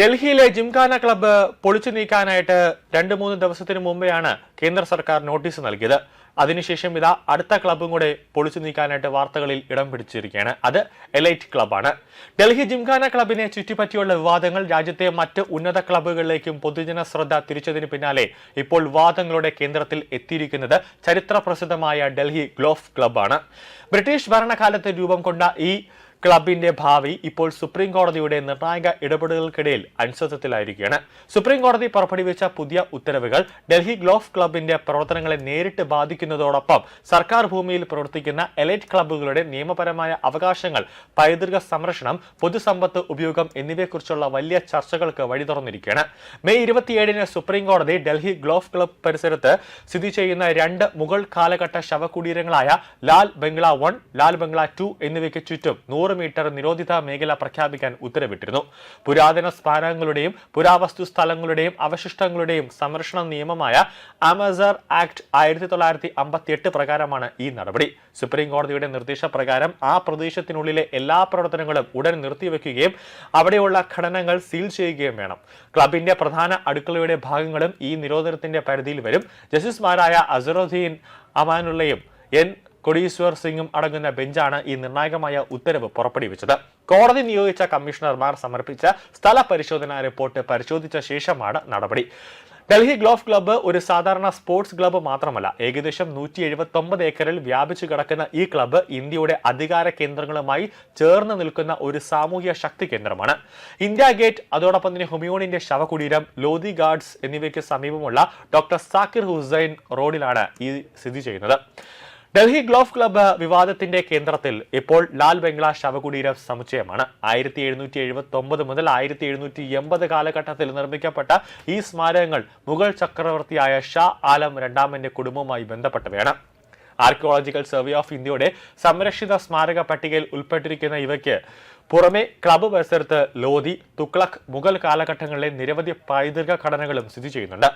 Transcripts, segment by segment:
ഡൽഹിയിലെ ജിംഖാന ക്ലബ്ബ് പൊളിച്ചു നീക്കാനായിട്ട് 2-3 ദിവസത്തിന് മുമ്പെയാണ് കേന്ദ്ര സർക്കാർ നോട്ടീസ് നൽകിയത്. അതിനുശേഷം ഇതാ അടുത്ത ക്ലബ്ബും കൂടെ പൊളിച്ചു നീക്കാനായിട്ട് വാർത്തകളിൽ ഇടം പിടിച്ചിരിക്കുകയാണ്. അത് എലൈറ്റ് ക്ലബ്ബാണ്. ഡൽഹി ജിംഖാന ക്ലബിനെ ചുറ്റിപ്പറ്റിയുള്ള വിവാദങ്ങൾ രാജ്യത്തെ മറ്റ് ഉന്നത ക്ലബ്ബുകളിലേക്കും പൊതുജന ശ്രദ്ധ തിരിച്ചതിന് പിന്നാലെ ഇപ്പോൾ വിവാദങ്ങളുടെ കേന്ദ്രത്തിൽ എത്തിയിരിക്കുന്നത് ചരിത്ര പ്രസിദ്ധമായ ഡൽഹി ഗോൾഫ് ക്ലബ്ബാണ്. ബ്രിട്ടീഷ് ഭരണകാലത്ത് രൂപം കൊണ്ട ഈ ക്ലബിന്റെ ഭാവി ഇപ്പോൾ സുപ്രീം കോടതിയുടെ നിർണായക ഇടപെടലുകൾക്കിടയിൽ അനിശ്ചിതത്വത്തിലായിരിക്കുകയാണ്. സുപ്രീം കോടതി പുറപ്പെടുവിച്ച പുതിയ ഉത്തരവുകൾ ഡൽഹി ഗോൾഫ് ക്ലബിന്റെ പ്രവർത്തനങ്ങളെ നേരിട്ട് ബാധിക്കുന്നതോടൊപ്പം സർക്കാർ ഭൂമിയിൽ പ്രവർത്തിക്കുന്ന എലൈറ്റ് ക്ലബ്ബുകളുടെ നിയമപരമായ അവകാശങ്ങൾ, പൈതൃക സംരക്ഷണം, പൊതുസമ്പത്ത് ഉപയോഗം എന്നിവയെക്കുറിച്ചുള്ള വലിയ ചർച്ചകൾക്ക് വഴി തുറന്നിരിക്കുകയാണ്. മെയ് 27-ന് സുപ്രീം കോടതി ഡൽഹി ഗോൾഫ് ക്ലബ് പരിസരത്ത് സ്ഥിതി ചെയ്യുന്ന 2 മുഗൾ കാലഘട്ട ശവകുടീരങ്ങളായ ലാൽ ബംഗ്ല 1, ലാൽ ബംഗ്ല 2 എന്നിവയ്ക്ക് ചുറ്റും 100 മീറ്റർ നിരോധിത മേഖല പ്രഖ്യാപിക്കാൻ ഉത്തരവിട്ടിരുന്നു. പുരാതന സ്മാരകങ്ങളുടെയും പുരാവസ്തു സ്ഥലങ്ങളുടെയും അവശിഷ്ടങ്ങളുടെയും സംരക്ഷണ നിയമമായ അമസർ ആക്ട് 1958 പ്രകാരമാണ് ഈ നടപടി. സുപ്രീം കോടതിയുടെ നിർദ്ദേശപ്രകാരം ആ പ്രദേശത്തിനുള്ളിലെ എല്ലാ പ്രവർത്തനങ്ങളും ഉടൻ നിർത്തിവെക്കുകയും അവിടെയുള്ള ഘടനകൾ സീൽ ചെയ്യുകയും വേണം. ക്ലബിന്റെ പ്രധാന അടുക്കളയുടെ ഭാഗങ്ങളും ഈ നിരോധനത്തിന്റെ പരിധിയിൽ വരും. ജസ്റ്റിസുമാരായ അസറുദ്ദീൻ അമാനുള്ളയും എൻ കൊടീശ്വർ സിംഗും അടങ്ങുന്ന ബെഞ്ചാണ് ഈ നിർണായകമായ ഉത്തരവ് പുറപ്പെടുവിച്ചത്. കോടതി നിയോഗിച്ച കമ്മീഷണർമാർ സമർപ്പിച്ച സ്ഥല പരിശോധനാ റിപ്പോർട്ട് പരിശോധിച്ച ശേഷമാണ് നടപടി. ഡൽഹി ഗോൾഫ് ക്ലബ്ബ് ഒരു സാധാരണ സ്പോർട്സ് ക്ലബ്ബ് മാത്രമല്ല. ഏകദേശം 179 ഏക്കറിൽ വ്യാപിച്ചു കിടക്കുന്ന ഈ ക്ലബ്ബ് ഇന്ത്യയുടെ അധികാര കേന്ദ്രങ്ങളുമായി ചേർന്ന് നിൽക്കുന്ന ഒരു സാമൂഹ്യ ശക്തി കേന്ദ്രമാണ്. ഇന്ത്യ ഗേറ്റ്, അതോടൊപ്പം തന്നെ ഹുമയൂണിന്റെ ശവകുടീരം, ലോധി ഗാർഡ്സ് എന്നിവയ്ക്ക് സമീപമുള്ള ഡോക്ടർ സാക്കിർ ഹുസൈൻ റോഡിലാണ് ഈ സ്ഥിതി ചെയ്യുന്നത്. ഡൽഹി ഗോൾഫ് ക്ലബ്ബ് വിവാദത്തിന്റെ കേന്ദ്രത്തിൽ ഇപ്പോൾ ലാൽ ബംഗ്ല ശവകുടീരം സമുച്ചയമാണ്. 1779 മുതൽ 1780 കാലഘട്ടത്തിൽ നിർമ്മിക്കപ്പെട്ട ഈ സ്മാരകങ്ങൾ മുഗൾ ചക്രവർത്തിയായ ഷാ ആലം രണ്ടാമന്റെ കുടുംബവുമായി ബന്ധപ്പെട്ടവയാണ്. ആർക്കിയോളജിക്കൽ സർവേ ഓഫ് ഇന്ത്യയുടെ സംരക്ഷിത സ്മാരക പട്ടികയിൽ ഉൾപ്പെട്ടിരിക്കുന്ന ഇവയ്ക്ക് പുറമെ ക്ലബ്ബ് പരിസരത്ത് ലോധി, തുഗ്ലക്, മുഗൾ കാലഘട്ടങ്ങളിലെ നിരവധി പൈതൃക ഘടനകളും സ്ഥിതി ചെയ്യുന്നുണ്ട്.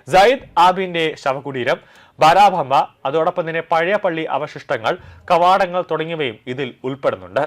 സയ്യിദ് ആബിന്റെ ശവകുടീരം, ബാരാഭമ്പ, അതോടൊപ്പം തന്നെ പഴയ പള്ളി അവശിഷ്ടങ്ങൾ, കവാടങ്ങൾ തുടങ്ങിയവയും ഇതിൽ ഉൾപ്പെടുന്നുണ്ട്.